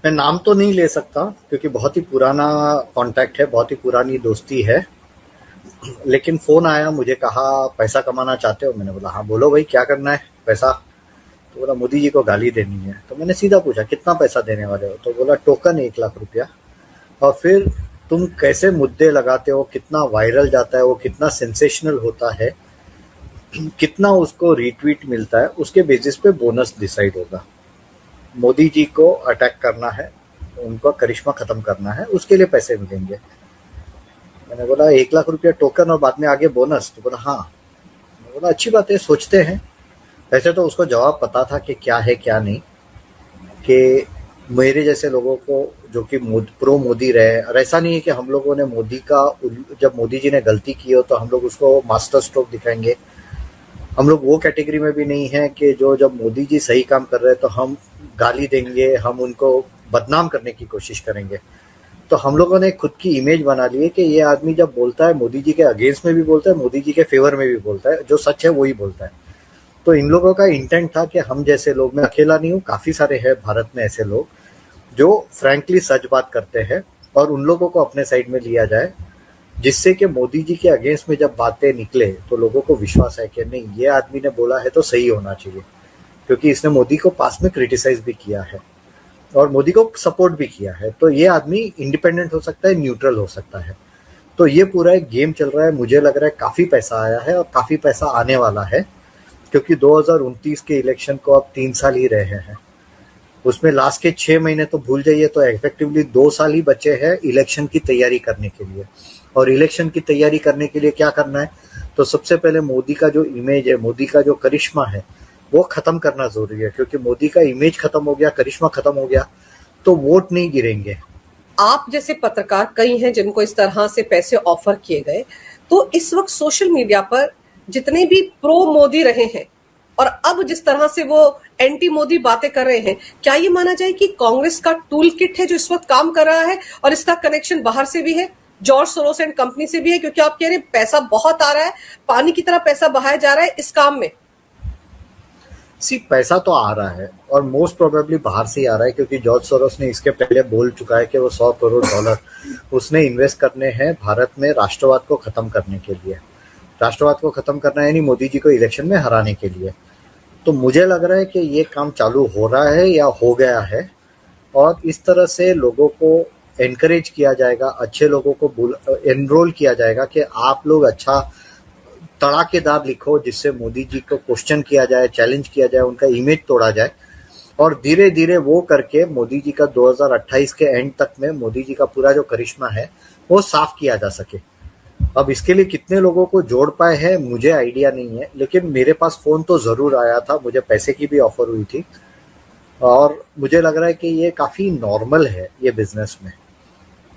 मैं नाम तो नहीं ले सकता क्योंकि बहुत ही पुराना कांटेक्ट है, बहुत ही पुरानी दोस्ती है। लेकिन फ़ोन आया, मुझे कहा पैसा कमाना चाहते हो? मैंने बोला हाँ बोलो भाई, क्या करना है पैसा? तो बोला मोदी जी को गाली देनी है। तो मैंने सीधा पूछा कितना पैसा देने वाले हो? तो बोला टोकन 1 लाख रुपया। और फिर तुम कैसे मुद्दे लगाते हो, कितना वायरल जाता है वो, कितना सेंसेशनल होता है, कितना उसको रीट्वीट मिलता है, उसके बेसिस पे बोनस डिसाइड होगा। मोदी जी को अटैक करना है, उनका करिश्मा खत्म करना है, उसके लिए पैसे मिलेंगे। मैंने बोला 1 लाख रुपया टोकन और बाद में आगे बोनस? तो बोला हाँ। मैंने बोला अच्छी बात है, सोचते हैं। वैसे तो उसको जवाब पता था कि क्या है क्या नहीं, कि मेरे जैसे लोगों को जो कि प्रो मोदी रहे, और ऐसा नहीं है कि हम लोगों ने मोदी का, जब मोदी जी ने गलती की हो तो हम लोग उसको मास्टर स्ट्रोक दिखाएंगे। हम लोग वो कैटेगरी में भी नहीं है कि जो जब मोदी जी सही काम कर रहे हैं तो हम गाली देंगे, हम उनको बदनाम करने की कोशिश करेंगे। तो हम लोगों ने खुद की इमेज बना ली है कि ये आदमी जब बोलता है मोदी जी के अगेंस्ट में भी बोलता है, मोदी जी के फेवर में भी बोलता है, जो सच है वही बोलता है। तो इन लोगों का इंटेंट था कि हम जैसे लोग, मैं अकेला नहीं हूँ, काफी सारे हैं भारत में ऐसे लोग जो फ्रैंकली सच बात करते हैं, और उन लोगों को अपने साइड में लिया जाए, जिससे कि मोदी जी के अगेंस्ट में जब बातें निकले तो लोगों को विश्वास है कि नहीं, ये आदमी ने बोला है तो सही होना चाहिए, क्योंकि इसने मोदी को पास में क्रिटिसाइज भी किया है और मोदी को सपोर्ट भी किया है। तो ये आदमी इंडिपेंडेंट हो सकता है, न्यूट्रल हो सकता है। तो ये पूरा एक गेम चल रहा है। मुझे लग रहा है काफी पैसा आया है और काफी पैसा आने वाला है, क्योंकि 2029 के इलेक्शन को अब 3 साल ही रहे हैं। उसमें लास्ट के 6 महीने तो भूल जाइए, तो इफेक्टिवली 2 साल ही बचे हैं इलेक्शन की तैयारी करने के लिए। और इलेक्शन की तैयारी करने के लिए क्या करना है? तो सबसे पहले मोदी का जो इमेज है, मोदी का जो करिश्मा है, वो खत्म करना जरूरी है, क्योंकि मोदी का इमेज खत्म हो गया, करिश्मा खत्म हो गया, तो वोट नहीं गिरेंगे। आप जैसे पत्रकार कई हैं जिनको इस तरह से पैसे ऑफर किए गए, तो इस वक्त सोशल मीडिया पर जितने भी प्रो मोदी रहे हैं और अब जिस तरह से वो एंटी मोदी बातें कर रहे हैं, क्या ये माना जाए कि कांग्रेस का टूल किट है जो इस वक्त काम कर रहा है और इसका कनेक्शन बाहर से भी है, जॉर्ज सोरोस एंड कंपनी से भी है? क्योंकि आप कह रहे हैं पैसा बहुत आ रहा है, पानी की तरह पैसा बहाया जा रहा है इस काम में। सी, पैसा तो आ रहा है और मोस्ट प्रोबेबली बाहर से ही आ रहा है, क्योंकि जॉर्ज सोरोस ने इसके पहले बोल चुका है कि वो $100 करोड़ उसने इन्वेस्ट करने हैं भारत में राष्ट्रवाद को खत्म करने के लिए। राष्ट्रवाद को खत्म करना है, यानी मोदी जी को इलेक्शन में हराने के लिए। तो मुझे लग रहा है कि ये काम चालू हो रहा है या हो गया है, और इस तरह से लोगों को एनकरेज किया जाएगा, अच्छे लोगों को एनरोल किया जाएगा कि आप लोग अच्छा तड़ाकेदार लिखो, जिससे मोदी जी को क्वेश्चन किया जाए, चैलेंज किया जाए, उनका इमेज तोड़ा जाए। और धीरे धीरे वो करके मोदी जी का 2028 के एंड तक में मोदी जी का पूरा जो करिश्मा है वो साफ किया जा सके। अब इसके लिए कितने लोगों को जोड़ पाए हैं मुझे आइडिया नहीं है, लेकिन मेरे पास फोन तो जरूर आया था, मुझे पैसे की भी ऑफर हुई थी। और मुझे लग रहा है कि ये काफी नॉर्मल है ये बिजनेस में।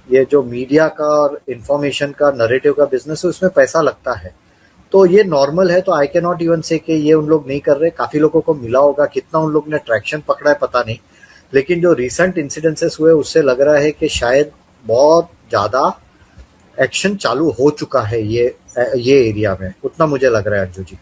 ये जो मीडिया का और इंफॉर्मेशन का नरेटिव का बिजनेस है, उसमें पैसा लगता है, तो ये नॉर्मल है। तो आई कैन नॉट इवन से कि ये उन लोग नहीं कर रहे। काफी लोगों को मिला होगा, कितना उन लोग ने ट्रैक्शन पकड़ा है पता नहीं, लेकिन जो रिसेंट इंसिडेंसेस हुए उससे लग रहा है कि शायद बहुत ज्यादा एक्शन चालू हो चुका है ये एरिया में, उतना मुझे लग रहा है अंजू जी।